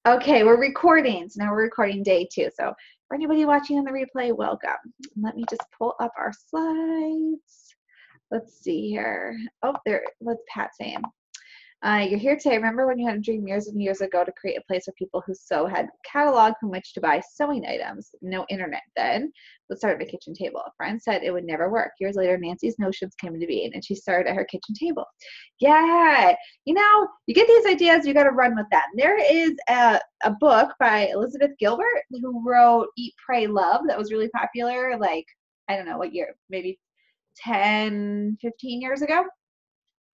Okay, we're recording. So now we're recording day 2. So for anybody watching on the replay, welcome. Let me just pull up our slides. Let's see here. Oh, there. What's Pat saying? You're here today. Remember when you had a dream years and years ago to create a place where people who sew had a catalog from which to buy sewing items? No internet then. Let's start at a kitchen table. A friend said it would never work. Years later, Nancy's notions came into being, and she started at her kitchen table. Yeah, you get these ideas, you got to run with them. There is a book by Elizabeth Gilbert who wrote Eat, Pray, Love that was really popular, like, I don't know what year, maybe 10, 15 years ago.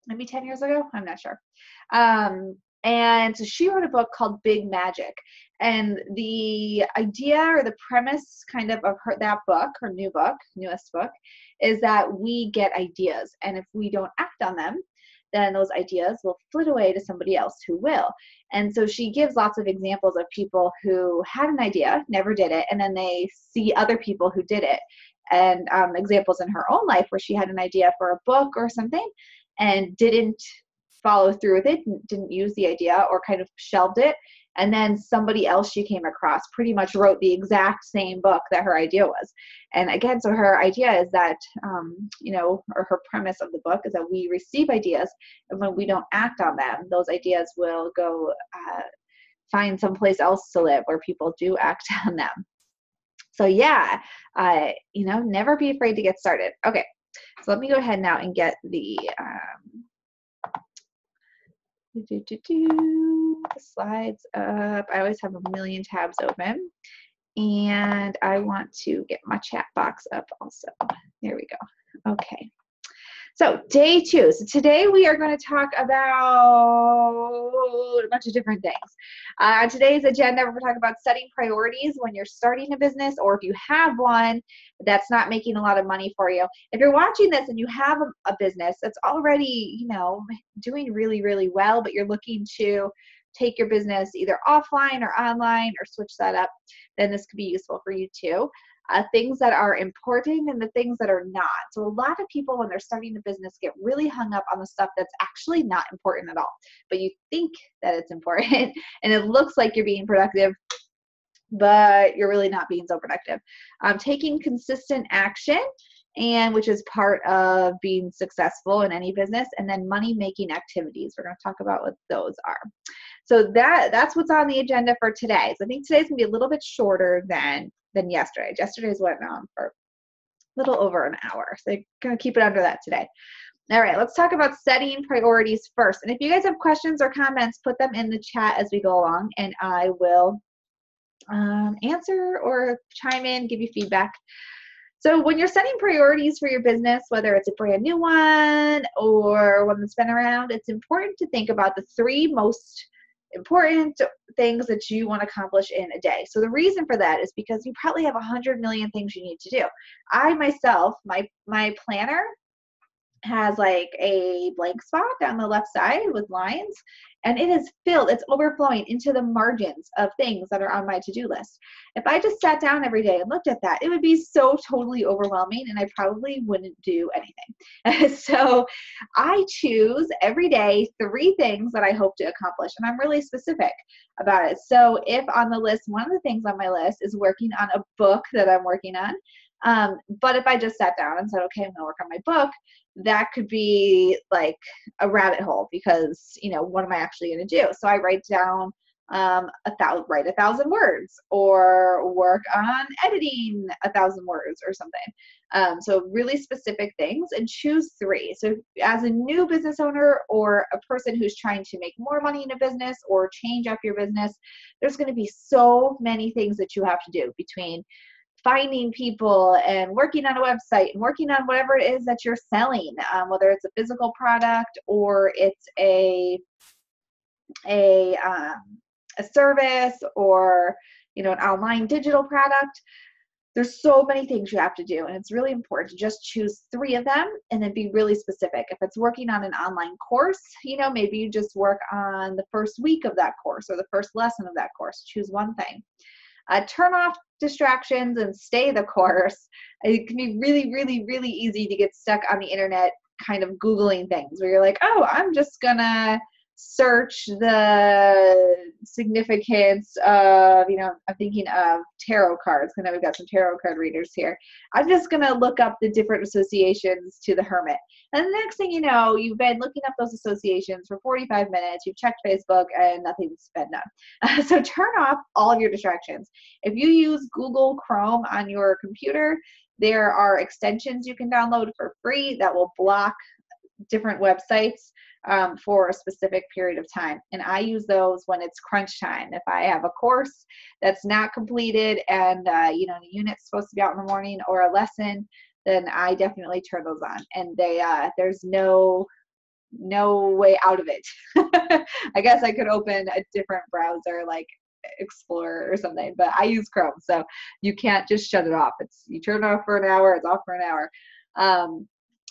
Maybe 10 years ago, I'm not sure. And so she wrote a book called Big Magic. And the idea or the premise kind of that book, her newest book, is that we get ideas. And if we don't act on them, then those ideas will flit away to somebody else who will. And so she gives lots of examples of people who had an idea, never did it, and then they see other people who did it. And examples in her own life where she had an idea for a book or something and didn't follow through with it, didn't use the idea or kind of shelved it. And then somebody else she came across pretty much wrote the exact same book that her idea was. And again, so her idea is that, or her premise of the book is that we receive ideas, and when we don't act on them, those ideas will go find someplace else to live where people do act on them. So yeah, never be afraid to get started. Okay. So let me go ahead now and get the slides up. I always have a million tabs open. And I want to get my chat box up also. There we go. Okay. So day 2. So today we are going to talk about a bunch of different things. Today's agenda, we're going to talk about setting priorities when you're starting a business, or if you have one that's not making a lot of money for you. If you're watching this and you have a business that's already, doing really, really well, but you're looking to take your business either offline or online or switch that up, then this could be useful for you too. Things that are important and the things that are not. So a lot of people, when they're starting a business, get really hung up on the stuff that's actually not important at all. But you think that it's important, and it looks like you're being productive, but you're really not being so productive. Taking consistent action, and which is part of being successful in any business, and then money-making activities. We're going to talk about what those are. So that's what's on the agenda for today. So I think today's going to be a little bit shorter than yesterday. Yesterday's went on for a little over an hour. So I'm going to keep it under that today. All right, let's talk about setting priorities first. And if you guys have questions or comments, put them in the chat as we go along, and I will answer or chime in, give you feedback. So when you're setting priorities for your business, whether it's a brand new one or one that's been around, it's important to think about the 3 most important things that you want to accomplish in a day. So the reason for that is because you probably have 100 million things you need to do. I myself, my planner has like a blank spot down the left side with lines, and it is filled, it's overflowing into the margins of things that are on my to-do list. If I just sat down every day and looked at that, it would be so totally overwhelming, and I probably wouldn't do anything. So I choose every day 3 things that I hope to accomplish, and I'm really specific about it. So if on the list, one of the things on my list is working on a book that I'm working on, but if I just sat down and said, okay, I'm going to work on my book, that could be like a rabbit hole, because, what am I actually going to do? So I write down write 1,000 words, or work on editing 1,000 words or something. So really specific things, and choose 3. So as a new business owner or a person who's trying to make more money in a business or change up your business, there's going to be so many things that you have to do, between finding people and working on a website and working on whatever it is that you're selling, whether it's a physical product or it's a service, or an online digital product. There's so many things you have to do, and it's really important to just choose 3 of them and then be really specific. If it's working on an online course, maybe you just work on the first week of that course or the first lesson of that course. Choose one thing. Turn off distractions and stay the course. It can be really, really, really easy to get stuck on the internet kind of Googling things where you're like, oh, I'm just gonna search the significance of, I'm thinking of tarot cards. I know we've got some tarot card readers here. I'm just going to look up the different associations to the Hermit. And the next thing you know, you've been looking up those associations for 45 minutes. You've checked Facebook and nothing's been done. So turn off all of your distractions. If you use Google Chrome on your computer, there are extensions you can download for free that will block different websites for a specific period of time. And I use those when it's crunch time. If I have a course that's not completed and, the unit's supposed to be out in the morning or a lesson, then I definitely turn those on. And there's no way out of it. I guess I could open a different browser like Explorer or something, but I use Chrome, so you can't just shut it off. You turn it off for an hour, it's off for an hour.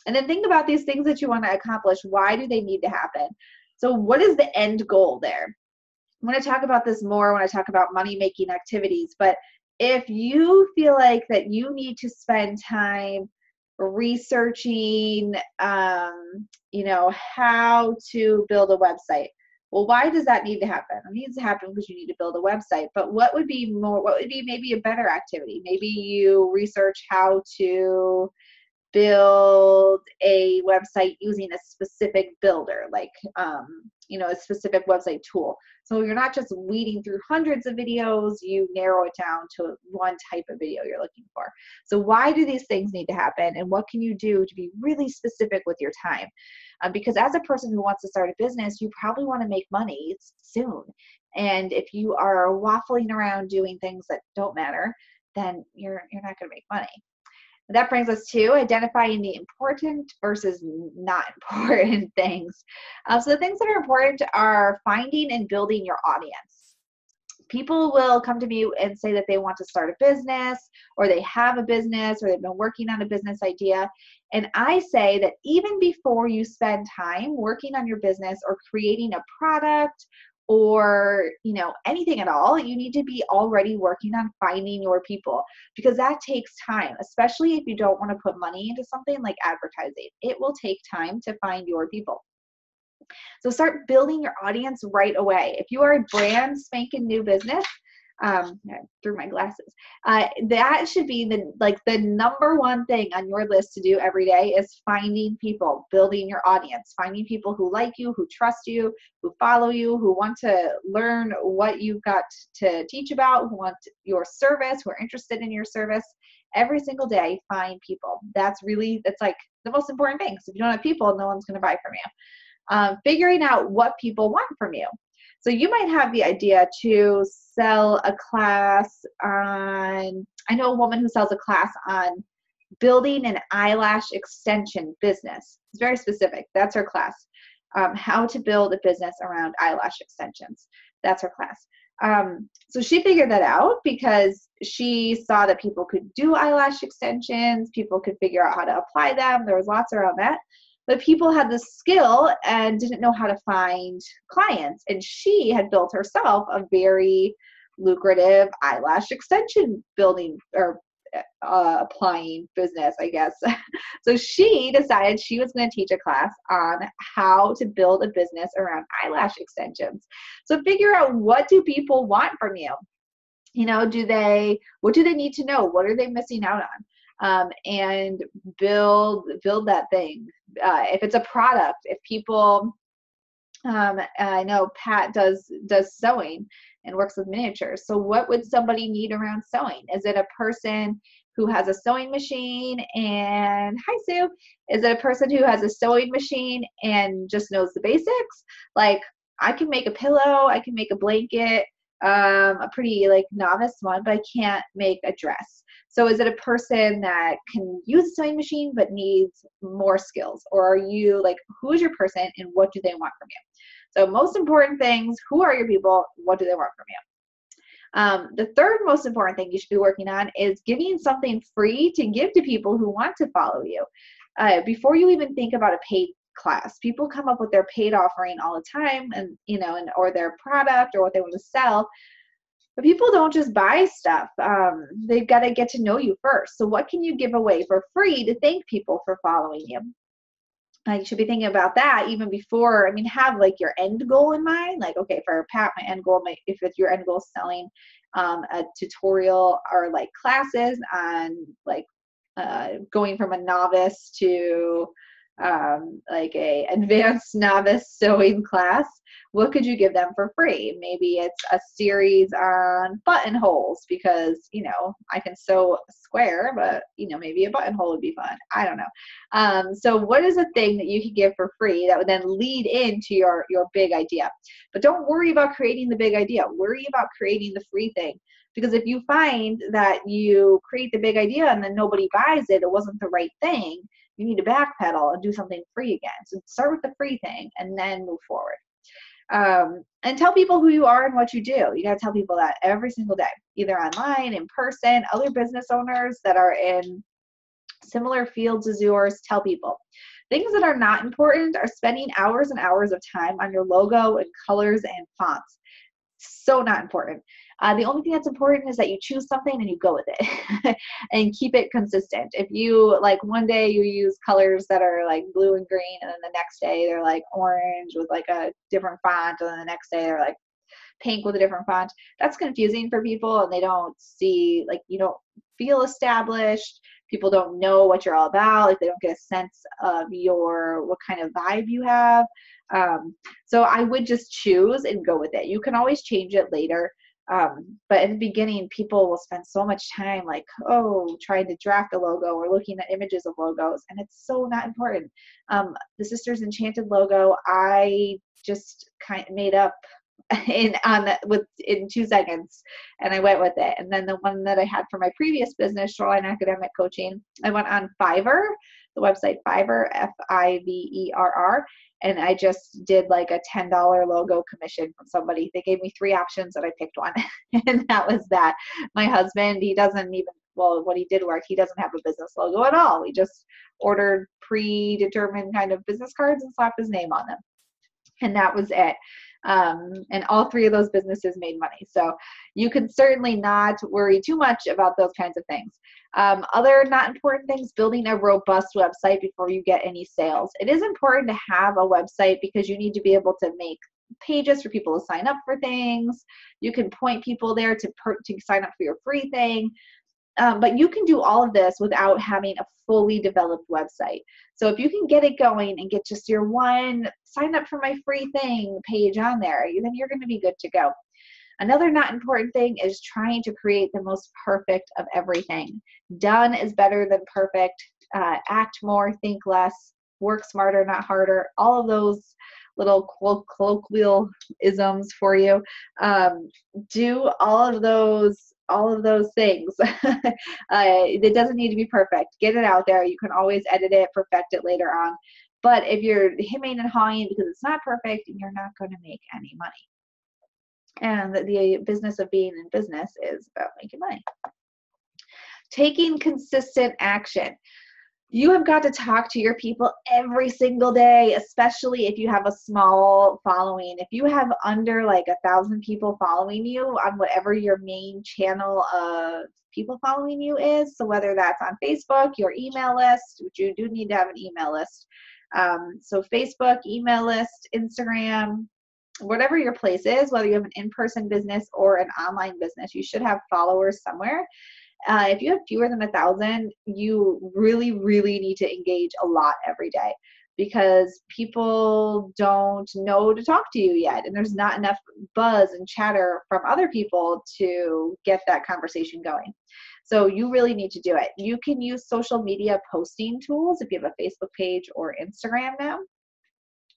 And then think about these things that you want to accomplish. Why do they need to happen? So what is the end goal there? I'm going to talk about this more when I talk about money-making activities, but if you feel like that you need to spend time researching, how to build a website, well, why does that need to happen? It needs to happen because you need to build a website. But what would be maybe a better activity? Maybe you research how to build a website using a specific builder, like, a specific website tool. So you're not just weeding through hundreds of videos, you narrow it down to one type of video you're looking for. So why do these things need to happen? And what can you do to be really specific with your time? Because as a person who wants to start a business, you probably want to make money soon. And if you are waffling around doing things that don't matter, then you're not going to make money. That brings us to identifying the important versus not important things. So the things that are important are finding and building your audience. People will come to me and say that they want to start a business, or they have a business, or they've been working on a business idea. And I say that even before you spend time working on your business or creating a product or anything at all, you need to be already working on finding your people, because that takes time, especially if you don't want to put money into something like advertising. It will take time to find your people. So start building your audience right away. If you are a brand spanking new business, I threw my glasses. That should be the number one thing on your list to do every day is finding people, building your audience, finding people who like you, who trust you, who follow you, who want to learn what you've got to teach about, who want your service, who are interested in your service. Every single day, find people. That's like the most important thing. So if you don't have people, no one's going to buy from you. Figuring out what people want from you. So you might have the idea to sell a class on, I know a woman who sells a class on building an eyelash extension business. It's very specific. That's her class. How to build a business around eyelash extensions. That's her class. So she figured that out because she saw that people could do eyelash extensions. People could figure out how to apply them. There was lots around that. But people had the skill and didn't know how to find clients. And she had built herself a very lucrative eyelash extension building or applying business, I guess. So she decided she was going to teach a class on how to build a business around eyelash extensions. So figure out, what do people want from you? What do they need to know? What are they missing out on? And build that thing. If it's a product, if people, I know Pat does sewing and works with miniatures. So what would somebody need around sewing? Is it a person who has a sewing machine and, hi Sue, is it a person who has a sewing machine and just knows the basics? Like, I can make a pillow, I can make a blanket, a pretty novice one, but I can't make a dress. So is it a person that can use a sewing machine but needs more skills? Or are you who is your person and what do they want from you? So most important things, who are your people? What do they want from you? The third most important thing you should be working on is giving something free to give to people who want to follow you. Before you even think about a paid class, people come up with their paid offering all the time, and or their product or what they want to sell. But people don't just buy stuff. They've got to get to know you first. So what can you give away for free to thank people for following you? You should be thinking about that even before, I mean, have like your end goal in mind. Like, okay, for Pat, my end goal, if it's your end goal is selling a tutorial or like classes on like going from a novice to like a advanced novice sewing class, what could you give them for free? Maybe it's a series on buttonholes because, you know, I can sew a square, but, you know, maybe a buttonhole would be fun. I don't know. So what is a thing that you could give for free that would then lead into your big idea? But don't worry about creating the big idea. Worry about creating the free thing. Because if you find that you create the big idea and then nobody buys it, it wasn't the right thing, you need to backpedal and do something free again. So start with the free thing and then move forward. And tell people who you are and what you do. You got to tell people that every single day, either online, in person, other business owners that are in similar fields as yours. Tell people. Things that are not important are spending hours and hours of time on your logo and colors and fonts. So not important. The only thing that's important is that you choose something and you go with it and keep it consistent. If you like one day you use colors that are like blue and green, and then the next day they're like orange with like a different font, and then the next day they're like pink with a different font, that's confusing for people, and they don't see, like, you don't feel established. People don't know what you're all about. Like, they don't get a sense of what kind of vibe you have. So I would just choose and go with it. You can always change it later. But in the beginning, people will spend so much time like, trying to draft a logo or looking at images of logos, and it's so not important. The Sisters Enchanted logo, I just kind of made up in 2 seconds, and I went with it. And then the one that I had for my previous business, Shoreline Academic Coaching, I went on Fiverr, the website Fiverr, Fiverr, and I just did like a $10 logo commission from somebody. They gave me 3 options and I picked one, and that was that. My husband, he doesn't even, well, what he did work, he doesn't have a business logo at all. We just ordered predetermined kind of business cards and slapped his name on them, and that was it. And all 3 of those businesses made money. So you can certainly not worry too much about those kinds of things. Other not important things, building a robust website before you get any sales. It is important to have a website because you need to be able to make pages for people to sign up for things. You can point people there to sign up for your free thing. But you can do all of this without having a fully developed website. So if you can get it going and get just your one sign up for my free thing page on there, then you're going to be good to go. Another not important thing is trying to create the most perfect of everything. Done is better than perfect. Act more, think less, work smarter, not harder. All of those little colloquialisms for you. Do all of those things. It doesn't need to be perfect. Get it out there. You can always edit it, perfect it later on. But if you're hemming and hawing because it's not perfect, you're not going to make any money. And the business of being in business is about making money. Taking consistent action. You have got to talk to your people every single day, especially if you have a small following. If you have under like 1,000 people following you on whatever your main channel of people following you is, so whether that's on Facebook, your email list, which you do need to have an email list. So Facebook, email list, Instagram, whatever your place is, whether you have an in-person business or an online business, you should have followers somewhere. If you have fewer than 1,000, you really, really need to engage a lot every day because people don't know to talk to you yet. And there's not enough buzz and chatter from other people to get that conversation going. So you really need to do it. You can use social media posting tools if you have a Facebook page or Instagram now,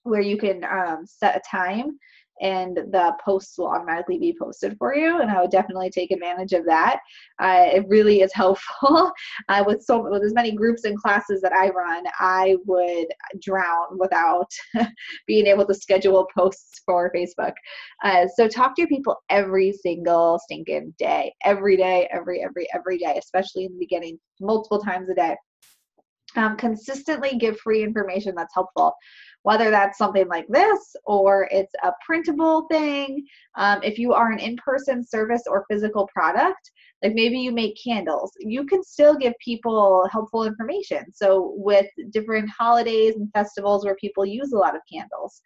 where you can set a time and the posts will automatically be posted for you. And I would definitely take advantage of that. It really is helpful. With as many groups and classes that I run, I would drown without being able to schedule posts for Facebook. So talk to your people every single stinking day, every day, every day, especially in the beginning, multiple times a day. Consistently give free information that's helpful. whether that's something like this or it's a printable thing. If you are an in-person service or physical product, like maybe you make candles, you can still give people helpful information. So with different holidays and festivals where people use a lot of candles,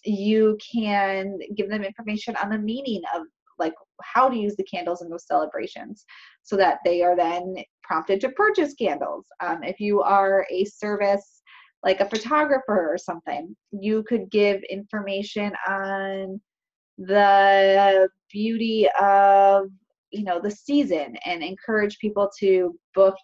you can give them information on the meaning of like how to use the candles in those celebrations so that they are then prompted to purchase candles. If you are a service like a photographer or something, you could give information on the beauty of, you know, the season and encourage people to book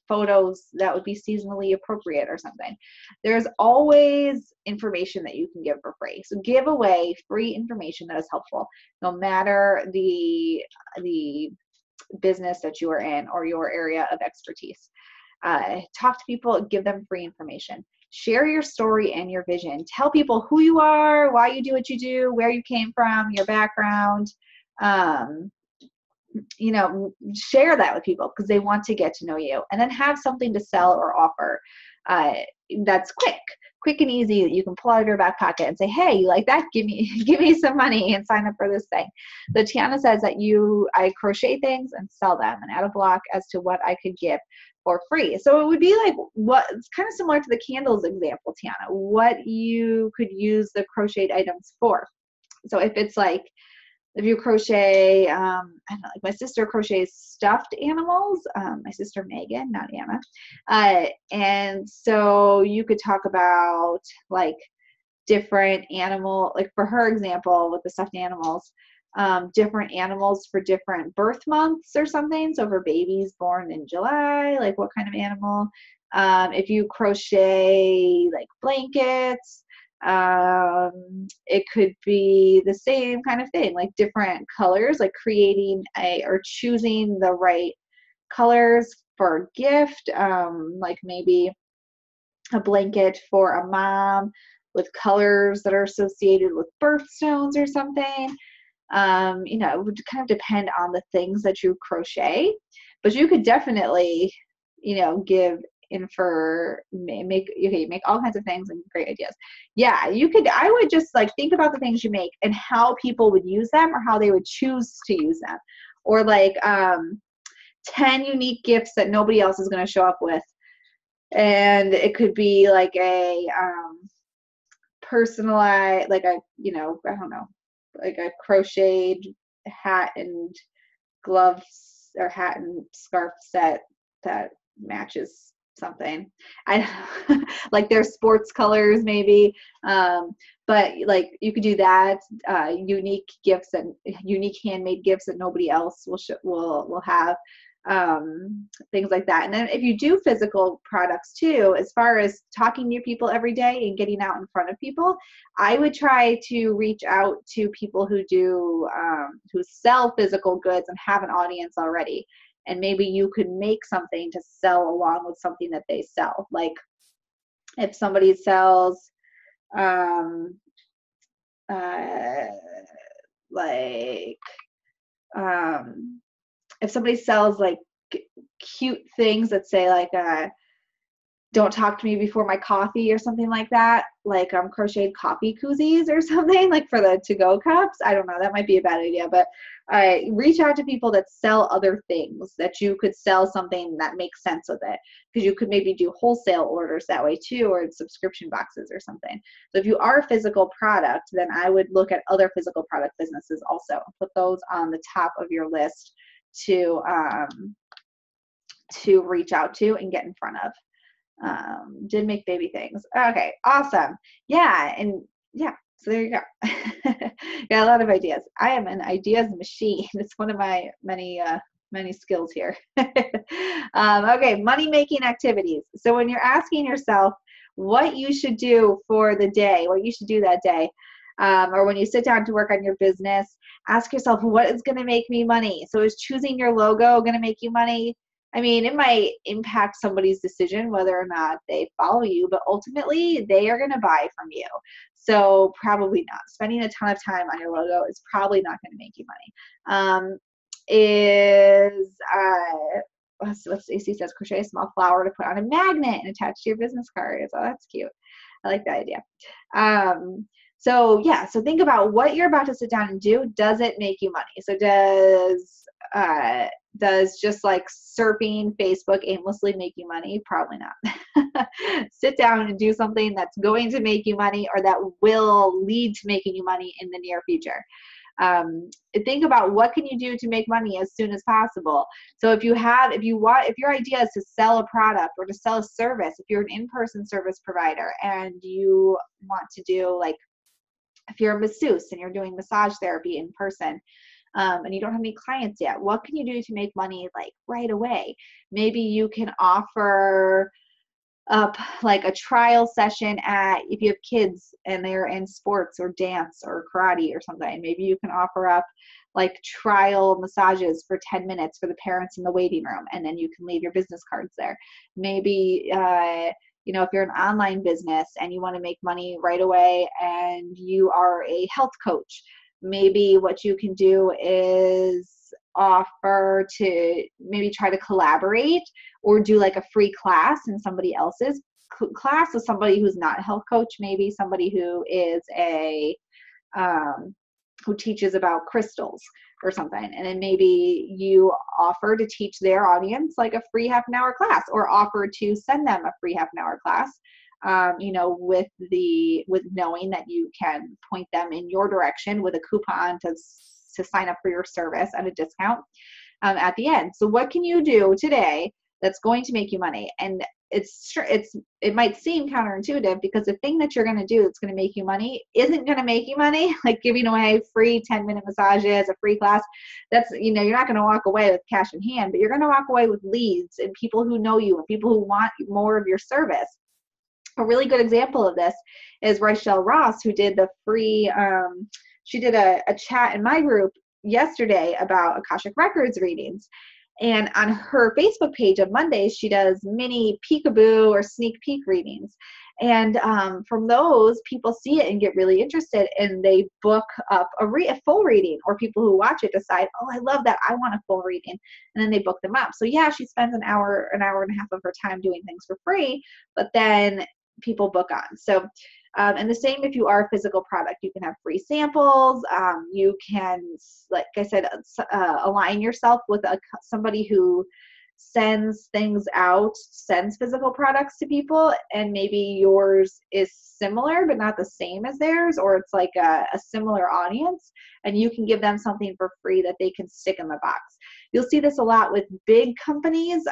photos that would be seasonally appropriate or something. There's always information that you can give for free. So give away free information that is helpful, no matter the business that you are in or your area of expertise. Talk to people, give them free information. Share your story and your vision. Tell people who you are, why you do what you do, where you came from, your background. You know, share that with people because they want to get to know you, and then have something to sell or offer that's quick and easy that you can pull out of your back pocket and say, hey, you like that? Give me some money and sign up for this thing. So Tiana says that I crochet things and sell them, and add a block as to what I could give for free. So it would be like it's kind of similar to the candles example, Tiana, what you could use the crocheted items for. So if it's like, if you crochet, I don't know, like my sister crochets stuffed animals, my sister Megan, not Anna. And so you could talk about like different animal, like for her example with the stuffed animals, different animals for different birth months or something. So for babies born in July, like what kind of animal? If you crochet like blankets, it could be the same kind of thing, like different colors, like creating or choosing the right colors for a gift, like maybe a blanket for a mom with colors that are associated with birthstones or something. You know, it would kind of depend on the things that you crochet, but you could definitely, you know, give make all kinds of things and great ideas. Yeah, you could, I would just like think about the things you make and how people would use them or how they would choose to use them, or like 10 unique gifts that nobody else is going to show up with. And it could be like a personalized, like a, you know, I don't know, like a crocheted hat and gloves or hat and scarf set that matches something. I like their sports colors maybe, but like you could do that. Unique gifts and unique handmade gifts that nobody else will have. Things like that. And then if you do physical products too, as far as talking to people every day and getting out in front of people, I would try to reach out to people who do who sell physical goods and have an audience already. And maybe you could make something to sell along with something that they sell. Like if somebody sells if somebody sells like cute things that say like don't talk to me before my coffee or something like that, like crocheted coffee koozies or something, like for the to-go cups. I don't know, that might be a bad idea, but reach out to people that sell other things that you could sell something that makes sense with it, because you could maybe do wholesale orders that way too, or subscription boxes or something. So if you are a physical product, then I would look at other physical product businesses also, put those on the top of your list to reach out to and get in front of. Did make baby things. Okay, awesome. Yeah, and yeah, so there you go. Got a lot of ideas. I am an ideas machine. It's one of my many skills here. Okay, money-making activities. So when you're asking yourself what you should do for the day, what you should do that day, or when you sit down to work on your business, ask yourself, what is going to make me money? So is choosing your logo going to make you money? I mean, it might impact somebody's decision whether or not they follow you, but ultimately they are going to buy from you. So probably not. Spending a ton of time on your logo is probably not going to make you money. What AC says, crochet a small flower to put on a magnet and attach to your business card. Oh, that's cute. I like that idea. So yeah, so think about what you're about to sit down and do. Does it make you money? So does just like surfing Facebook aimlessly make you money? Probably not. Sit down and do something that's going to make you money or that will lead to making you money in the near future. Think about what can you do to make money as soon as possible. So if your idea is to sell a product or to sell a service, if you're an in-person service provider and you want to do, like, if you're a masseuse and you're doing massage therapy in person, and you don't have any clients yet, what can you do to make money like right away? Maybe you can offer up like a trial session if you have kids and they're in sports or dance or karate or something. Maybe you can offer up like trial massages for 10 minutes for the parents in the waiting room, and then you can leave your business cards there. Maybe if you're an online business and you want to make money right away and you are a health coach, maybe what you can do is offer to maybe try to collaborate or do like a free class in somebody else's class with somebody who's not a health coach, maybe somebody who is who teaches about crystals or something. And then maybe you offer to teach their audience like a free half an hour class, or offer to send them a free half an hour class, with knowing that you can point them in your direction with a coupon to sign up for your service at a discount at the end. So what can you do today that's going to make you money? And it might seem counterintuitive, because the thing that you're going to do that's going to make you money isn't going to make you money, like giving away free 10-minute massages, a free class. That's, you're not going to walk away with cash in hand, but you're going to walk away with leads and people who know you and people who want more of your service. A really good example of this is Rochelle Ross, who did the free, she did a chat in my group yesterday about Akashic Records readings. And on her Facebook page on Mondays, she does mini peekaboo or sneak peek readings. And from those, people see it and get really interested, and they book up a full reading, or people who watch it decide, oh, I love that, I want a full reading, and then they book them up. So yeah, she spends an hour and a half of her time doing things for free, but then people book on. So and the same if you are a physical product, you can have free samples. You can, like I said, align yourself with somebody who sends things out, sends physical products to people, and maybe yours is similar but not the same as theirs, or it's like a similar audience, and you can give them something for free that they can stick in the box. You'll see this a lot with big companies.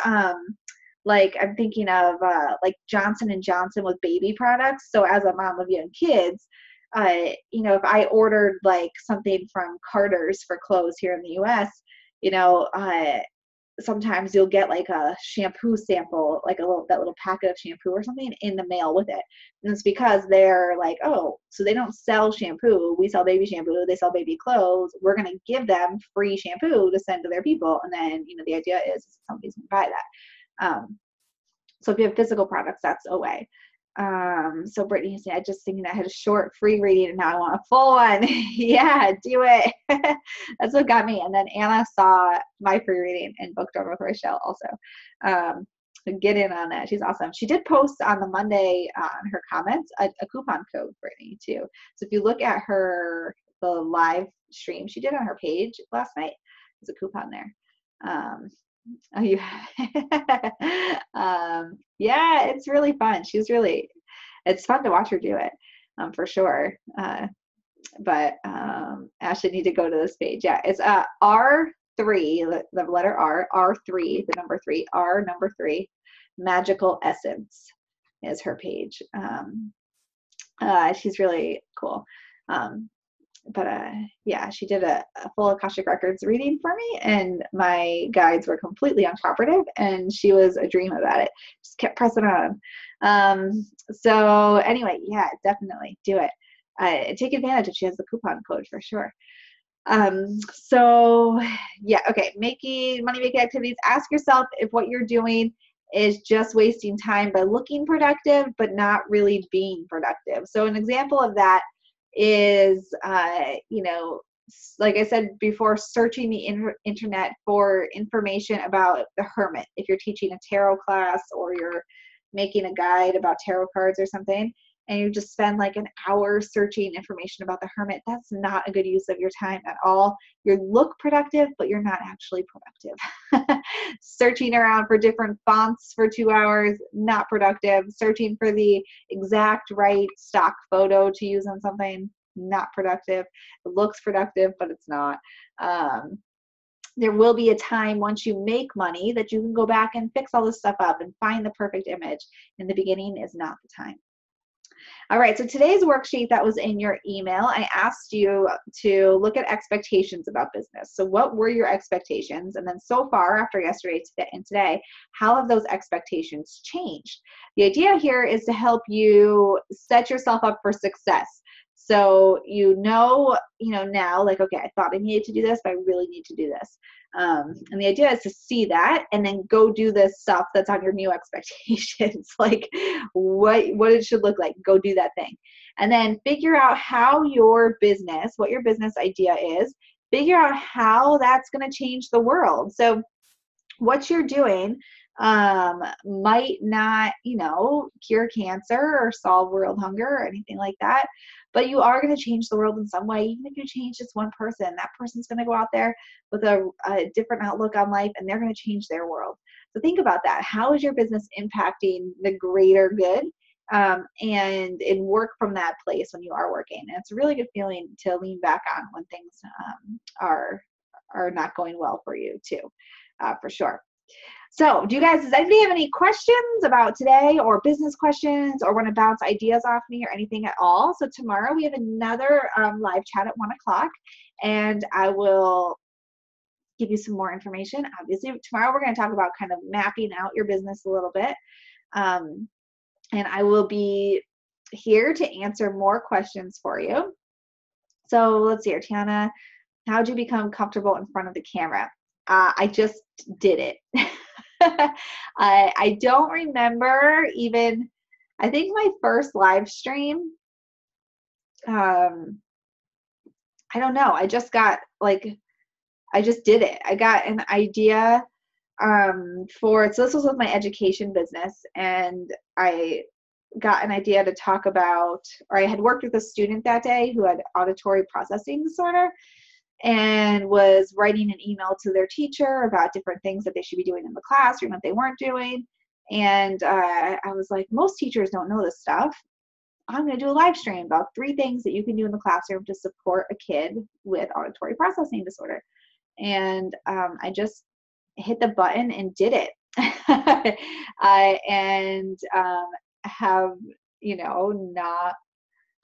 Like I'm thinking of like Johnson & Johnson with baby products. So as a mom of young kids, if I ordered like something from Carter's for clothes here in the US, sometimes you'll get like a shampoo sample, like that little packet of shampoo or something in the mail with it. And it's because they're like, oh, so they don't sell shampoo. We sell baby shampoo. They sell baby clothes. We're going to give them free shampoo to send to their people. And then, the idea is somebody's going to buy that. So if you have physical products, that's a way. So Brittany said, I just thinking I had a short free reading and now I want a full one. Yeah, do it. That's what got me. And then Anna saw my free reading and booked over with Rochelle also. Get in on that. She's awesome. She did post on the Monday on her comments a coupon code, Brittany, too. So if you look at the live stream she did on her page last night, there's a coupon there. Oh, you yeah, it's really fun. It's fun to watch her do it, for sure. But Ashley need to go to this page. Yeah, it's R3, the letter R3, the number 3, R number 3, Magical Essence is her page. She's really cool. Yeah, she did a full Akashic Records reading for me, and my guides were completely uncooperative, and she was a dream about it. Just kept pressing on. So anyway, yeah, definitely do it. Take advantage if she has the coupon code for sure. So yeah, okay, money-making activities. Ask yourself if what you're doing is just wasting time by looking productive, but not really being productive. So an example of that is, like I said before, searching the internet for information about the hermit. If you're teaching a tarot class or you're making a guide about tarot cards or something, and you just spend like an hour searching information about the hermit, that's not a good use of your time at all. You look productive, but you're not actually productive. Searching around for different fonts for 2 hours, not productive. Searching for the exact right stock photo to use on something, not productive. It looks productive, but it's not. There will be a time once you make money that you can go back and fix all this stuff up and find the perfect image. In the beginning is not the time. All right, so today's worksheet that was in your email, I asked you to look at expectations about business. So what were your expectations? And then so far, after yesterday and today, how have those expectations changed? The idea here is to help you set yourself up for success. So you know now, like, okay, I thought I needed to do this, but I really need to do this. And the idea is to see that and then go do this stuff that's on your new expectations, like what it should look like. Go do that thing. And then figure out how your business, what your business idea is, figure out how that's going to change the world. So what you're doing might not, cure cancer or solve world hunger or anything like that, but you are going to change the world in some way. Even if you change just one person, that person's going to go out there with a different outlook on life, and they're going to change their world. So think about that. How is your business impacting the greater good? And work from that place when you are working. And it's a really good feeling to lean back on when things are not going well for you too, for sure. So does anybody have any questions about today, or business questions, or want to bounce ideas off me or anything at all? So tomorrow we have another live chat at 1 o'clock, and I will give you some more information. Obviously, tomorrow we're going to talk about kind of mapping out your business a little bit. And I will be here to answer more questions for you. So let's see here, Tiana, how'd you become comfortable in front of the camera? I just did it. I don't remember even, I think my first live stream, I don't know. I just did it. I got an idea so this was with my education business, and I got an idea to talk about, or I had worked with a student that day who had auditory processing disorder, and was writing an email to their teacher about different things that they should be doing in the classroom that they weren't doing. And I was like, most teachers don't know this stuff. I'm going to do a live stream about 3 things that you can do in the classroom to support a kid with auditory processing disorder. And I just hit the button and did it.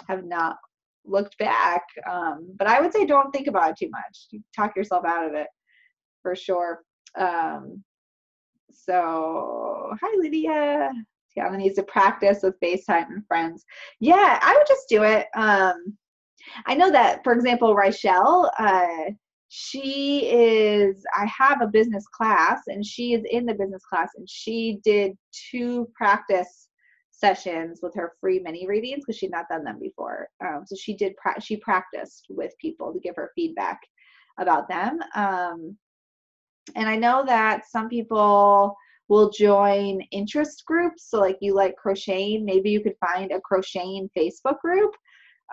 Have not looked back. But I would say don't think about it too much. You talk yourself out of it for sure. So hi, Lydia. Tiana needs to practice with FaceTime and friends. Yeah, I would just do it. I know that, for example, Rachel, I have a business class, and she is in the business class, and she did 2 practice sessions with her free mini readings because she'd not done them before. So she practiced with people to give her feedback about them. And I know that some people will join interest groups. So like you like crocheting, maybe you could find a crocheting Facebook group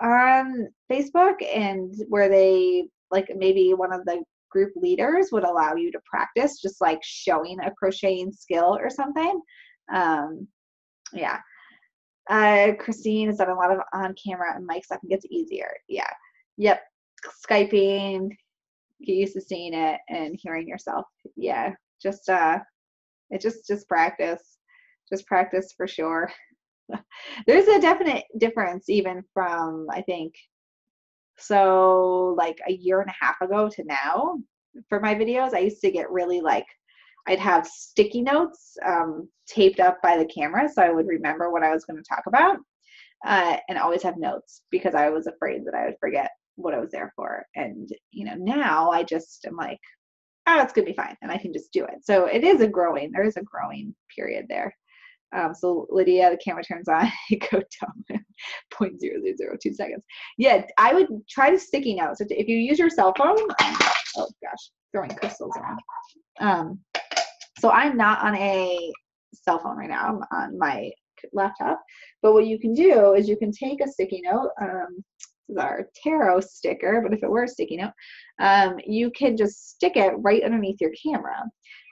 on Facebook, and where they, like, maybe one of the group leaders would allow you to practice just like showing a crocheting skill or something. Yeah. Christine has done a lot of on-camera and mic stuff and gets easier. Yeah. Yep. Skyping, get used to seeing it and hearing yourself. Yeah. Just practice. Just practice for sure. There's a definite difference even from, I think, so like a year and a half ago to now for my videos. I used to get really I'd have sticky notes taped up by the camera so I would remember what I was going to talk about, and always have notes because I was afraid that I would forget what I was there for. And now I just am like, oh, it's going to be fine, and I can just do it. So there is a growing period there. So Lydia, the camera turns on, go down 0.0002 seconds. Yeah, I would try to sticky notes. If you use your cell phone, oh gosh, throwing crystals around. So I'm not on a cell phone right now. I'm on my laptop. But what you can do is you can take a sticky note. This is our tarot sticker, but if it were a sticky note, you can just stick it right underneath your camera.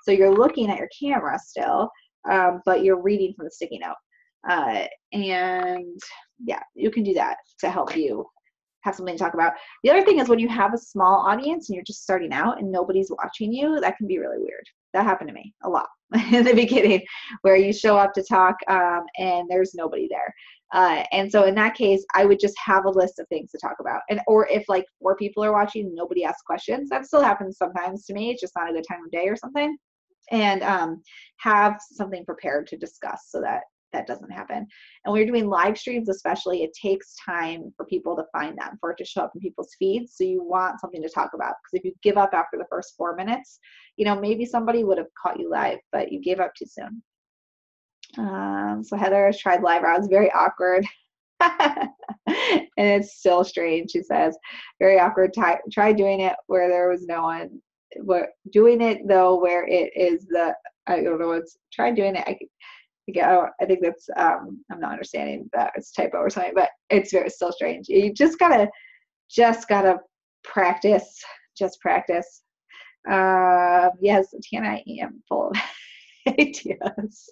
So you're looking at your camera still, but you're reading from the sticky note. And yeah, you can do that to help you have something to talk about. The other thing is when you have a small audience and you're just starting out and nobody's watching you, that can be really weird. That happened to me a lot in the beginning, where you show up to talk and there's nobody there. And so in that case, I would just have a list of things to talk about. Or if like 4 people are watching and nobody asks questions, that still happens sometimes to me. It's just not a good time of day or something. And have something prepared to discuss so that that doesn't happen. And when you're doing live streams, especially, it takes time for people to find them, for it to show up in people's feeds. So you want something to talk about, because if you give up after the first 4 minutes, maybe somebody would have caught you live, but you gave up too soon. So Heather has tried live rounds, very awkward. And it's still strange, she says. Very awkward. Try doing it where there was no one. Doing it though where it is I don't know, try doing it. I think that's I'm not understanding that it's typo or something, but it's still strange. You just gotta practice. Just practice. Yes, Tiana, I am full of ideas.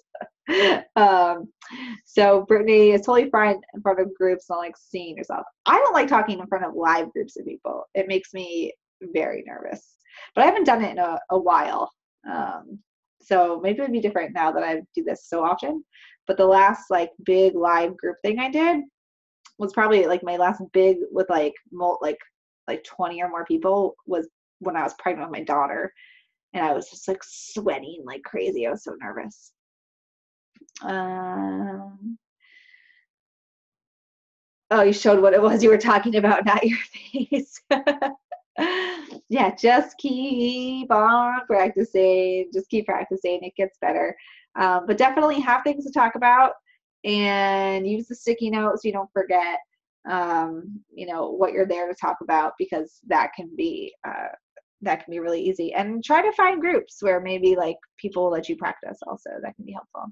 So Brittany is totally fine in front of groups, not like seeing yourself. I don't like talking in front of live groups of people. It makes me very nervous. But I haven't done it in a while. So maybe it would be different now that I do this so often. But the last like big live group thing I did was probably like my last big with like 20 or more people was when I was pregnant with my daughter. And I was just like sweating like crazy. I was so nervous. Oh, you showed what it was you were talking about, not your face. Yeah, just keep on practicing. Just keep practicing. It gets better. But definitely have things to talk about and use the sticky notes so you don't forget, what you're there to talk about, because that can be really easy. And try to find groups where maybe like people will let you practice also. That can be helpful.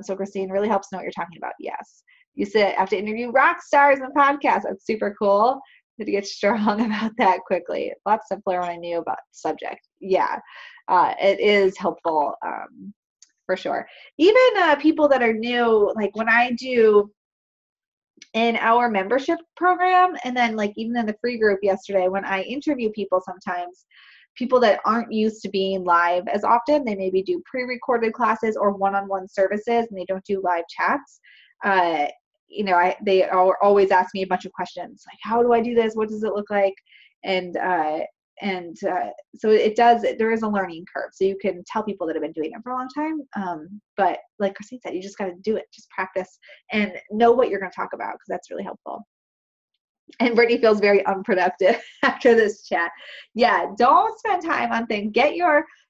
So Christine, really helps know what you're talking about. Yes. You said have to interview rock stars in podcasts. That's super cool. To get strong about that quickly. A lot simpler when I knew about the subject. Yeah, it is helpful for sure. Even people that are new, like when I do in our membership program, and then like even in the free group yesterday, when I interview people, sometimes people that aren't used to being live as often, they maybe do pre-recorded classes or one-on-one services, and they don't do live chats. They always ask me a bunch of questions like, how do I do this? What does it look like? And so there is a learning curve. So you can tell people that have been doing it for a long time. But like Christine said, you just got to do it. Just practice and know what you're going to talk about, because that's really helpful. And Brittany feels very unproductive after this chat. Yeah, don't spend time on things.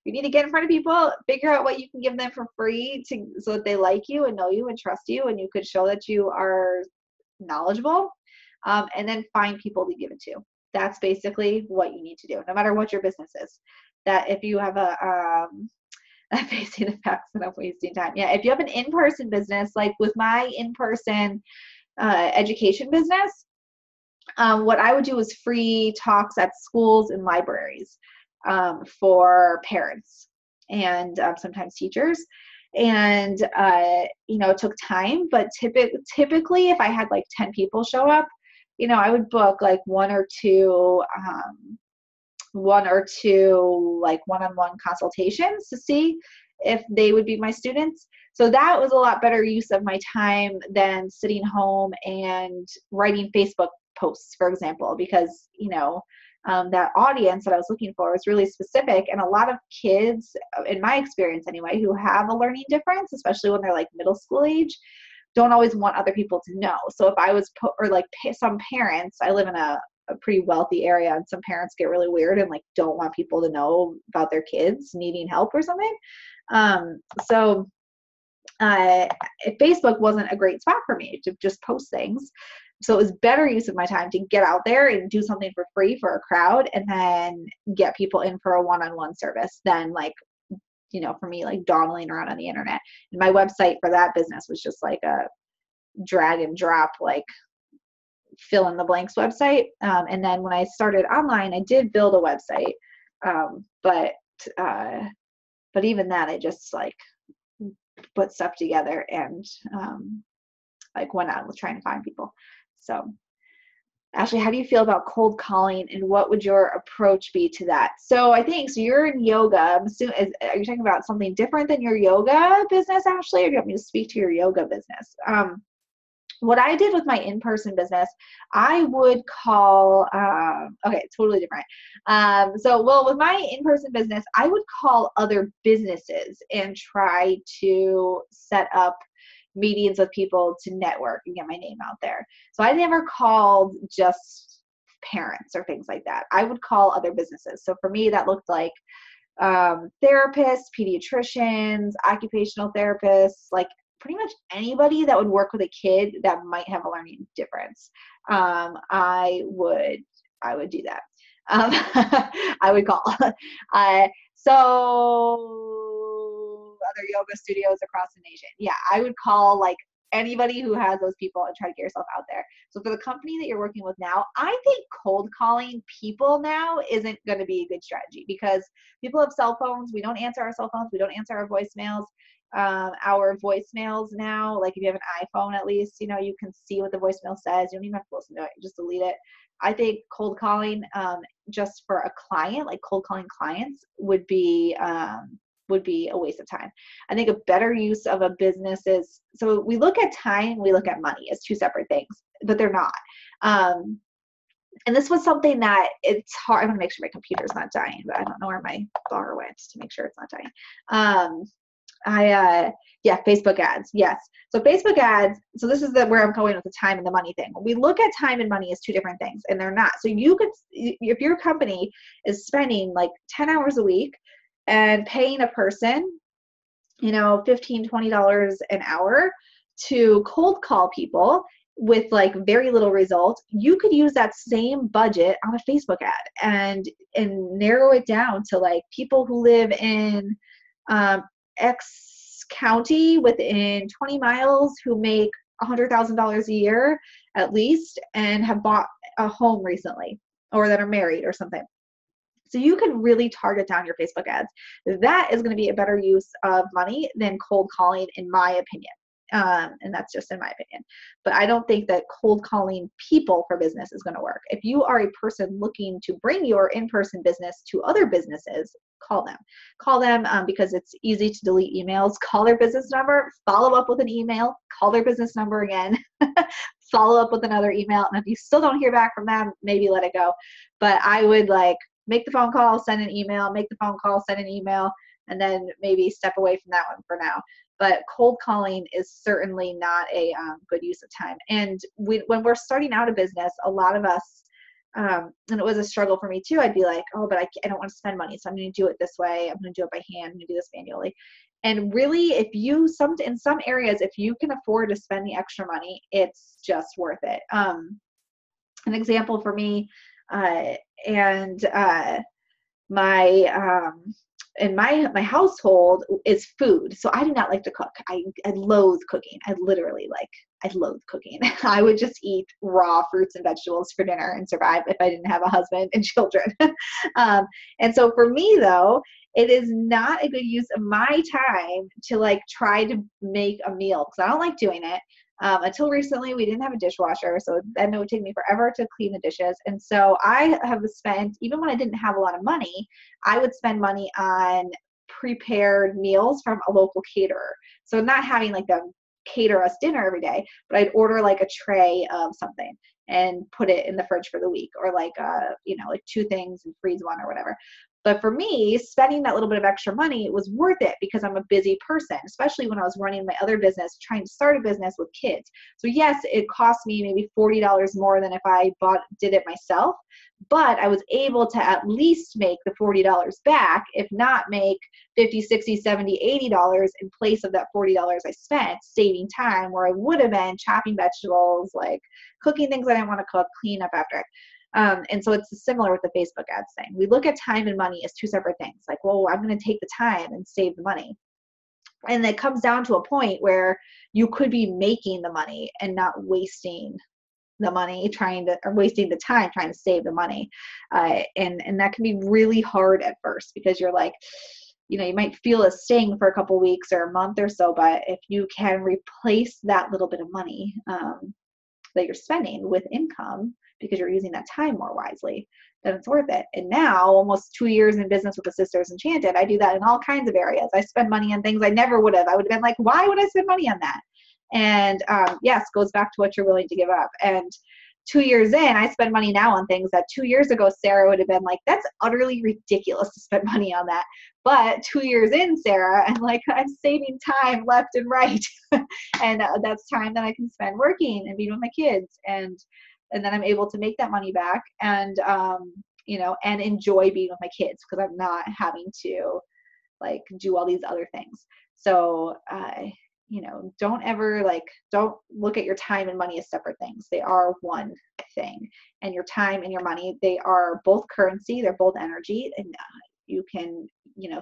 You need to get in front of people, figure out what you can give them for free so that they like you and know you and trust you, and you could show that you are knowledgeable, and then find people to give it to. That's basically what you need to do, no matter what your business is. That if you have I'm facing the facts and I'm wasting time. Yeah, if you have an in-person business, like with my in-person education business, what I would do is free talks at schools and libraries for parents and sometimes teachers. And, it took time, but typically if I had like 10 people show up, I would book like one or two like one-on-one consultations to see if they would be my students. So that was a lot better use of my time than sitting home and writing Facebook posts, for example, because, that audience that I was looking for was really specific. And a lot of kids, in my experience anyway, who have a learning difference, especially when they're like middle school age, don't always want other people to know. So if I was some parents, I live in a pretty wealthy area, and some parents get really weird and like don't want people to know about their kids needing help or something. Facebook wasn't a great spot for me to just post things. So it was better use of my time to get out there and do something for free for a crowd, and then get people in for a one-on-one service than like for me, like dawdling around on the internet. And my website for that business was just like a drag and drop, like fill in the blanks website. And then when I started online, I did build a website. But even then I just like put stuff together and like went out with trying to find people. So Ashley, how do you feel about cold calling, and what would your approach be to that? So I think, so you're in yoga. I'm assuming, are you talking about something different than your yoga business, Ashley, or do you want me to speak to your yoga business? What I did with my in-person business, I would call, okay, totally different. With my in-person business, I would call other businesses and try to set up meetings with people to network and get my name out there. So I never called just parents or things like that. I would call other businesses. So for me, that looked like therapists, pediatricians, occupational therapists, like pretty much anybody that would work with a kid that might have a learning difference. I would do that. I would call. So other yoga studios across the nation. Yeah, I would call like anybody who has those people and try to get yourself out there. So for the company that you're working with now, I think cold calling people now isn't going to be a good strategy, because people have cell phones. We don't answer our cell phones. We don't answer our voicemails. Our voicemails now, like if you have an iPhone, at least, you can see what the voicemail says. You don't even have to listen to it. Just delete it. I think cold calling, just for a client, like cold calling clients would be a waste of time. I think a better use of a business is, so we look at time, we look at money as two separate things, but they're not. And this was something that it's hard. I want to make sure my computer's not dying, but I don't know where my bar went to make sure it's not dying. Facebook ads. Yes. So Facebook ads, so this is where I'm going with the time and the money thing. We look at time and money as two different things, and they're not. So you could, if your company is spending like 10 hours a week and paying a person, $15, $20 an hour to cold call people with like very little result, you could use that same budget on a Facebook ad and narrow it down to like people who live in X county within 20 miles who make $100,000 a year at least and have bought a home recently, or that are married or something. So you can really target down your Facebook ads. That is going to be a better use of money than cold calling, in my opinion. And that's just in my opinion. But I don't think that cold calling people for business is going to work. If you are a person looking to bring your in-person business to other businesses, call them. Call them because it's easy to delete emails. Call their business number, follow up with an email, call their business number again, follow up with another email. And if you still don't hear back from them, maybe let it go. But I would make the phone call, send an email, make the phone call, send an email, and then maybe step away from that one for now. But cold calling is certainly not a good use of time. And when we're starting out a business, a lot of us, and it was a struggle for me too, I'd be like, oh, but I don't want to spend money, so I'm going to do it this way. I'm going to do it by hand. I'm going to do this manually. And really, in some areas, if you can afford to spend the extra money, it's just worth it. An example for me, my household is food. So I do not like to cook. I loathe cooking. I loathe cooking. I would just eat raw fruits and vegetables for dinner and survive if I didn't have a husband and children. And so for me though, it is not a good use of my time to try to make a meal, because I don't like doing it. Until recently, we didn't have a dishwasher, so then it would take me forever to clean the dishes. And so I have spent, even when I didn't have a lot of money, I would spend money on prepared meals from a local caterer. So not having them cater us dinner every day, but I'd order a tray of something and put it in the fridge for the week, or two things and freeze one or whatever. But for me, spending that little bit of extra money was worth it because I'm a busy person, especially when I was running my other business, trying to start a business with kids. So yes, it cost me maybe $40 more than if I did it myself, but I was able to at least make the $40 back, if not make $50, $60, $70, $80 in place of that $40 I spent, saving time where I would have been chopping vegetables, cooking things I didn't want to cook, clean up after. And so it's similar with the Facebook ads thing. We look at time and money as two separate things. Like, well, I'm going to take the time and save the money. And it comes down to a point where you could be making the money and not wasting the money or wasting the time trying to save the money. And that can be really hard at first, because you're like, you might feel a sting for a couple of weeks or a month or so, but if you can replace that little bit of money that you're spending with income, because you're using that time more wisely, then it's worth it. And now, almost 2 years in business with the Sisters Enchanted, I do that in all kinds of areas. I spend money on things I never would have. I would have been like, why would I spend money on that? And yes, goes back to what you're willing to give up. And 2 years in, I spend money now on things that 2 years ago, Sarah would have been like, that's utterly ridiculous to spend money on that. But 2 years in, Sarah, I'm saving time left and right. And that's time that I can spend working and being with my kids. And then I'm able to make that money back and, and enjoy being with my kids, because I'm not having to do all these other things. So, don't look at your time and money as separate things. They are one thing. And your time and your money, they are both currency. They're both energy, and you can,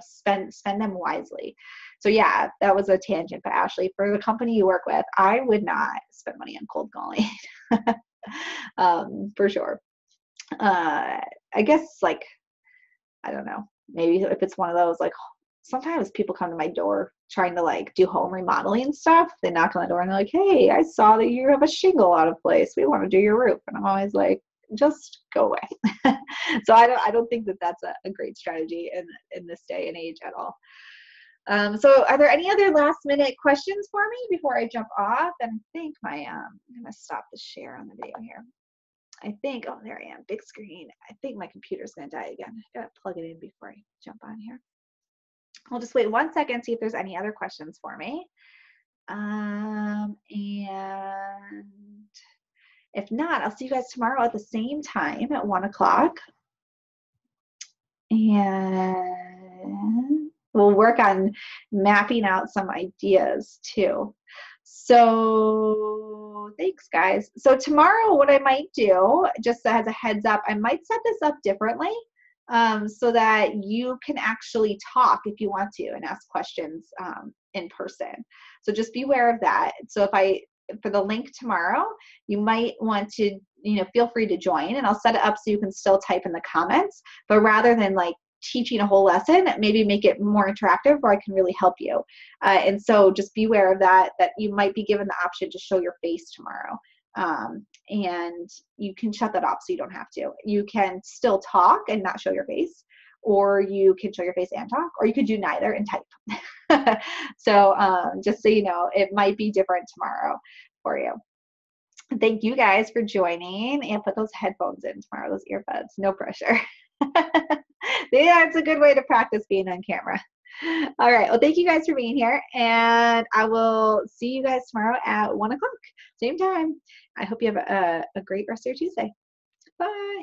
spend them wisely. So yeah, that was a tangent. But Ashley, for the company you work with, I would not spend money on cold calling. For sure. I guess I don't know, maybe if it's one of those, sometimes people come to my door trying to do home remodeling stuff. They knock on the door and they're like, hey, I saw that you have a shingle out of place. We want to do your roof. And I'm always like, just go away. So I don't think that that's a great strategy in this day and age at all. So are there any other last minute questions for me before I jump off? And I think I'm going to stop the share on the video here. I think, oh, there I am, big screen. I think my computer's going to die again. I got to plug it in before I jump on here. I'll just wait 1 second, see if there's any other questions for me. And if not, I'll see you guys tomorrow at the same time at 1 o'clock. And we'll work on mapping out some ideas too. So thanks, guys. So tomorrow, what I might do, just as a heads up, I might set this up differently. So that you can actually talk if you want to and ask questions in person. So just be aware of that. So for the link tomorrow, you might want to, feel free to join, and I'll set it up so you can still type in the comments, but rather than teaching a whole lesson, maybe make it more interactive where I can really help you. And so just be aware of that you might be given the option to show your face tomorrow. And you can shut that off so you don't have to. You can still talk and not show your face, or you can show your face and talk, or you could do neither and type. So just so you know, it might be different tomorrow for you. Thank you guys for joining, and put those headphones in tomorrow, those earbuds, no pressure. Yeah, it's a good way to practice being on camera. All right. Well, thank you guys for being here, and I will see you guys tomorrow at 1 o'clock, same time. I hope you have a great rest of your Tuesday. Bye.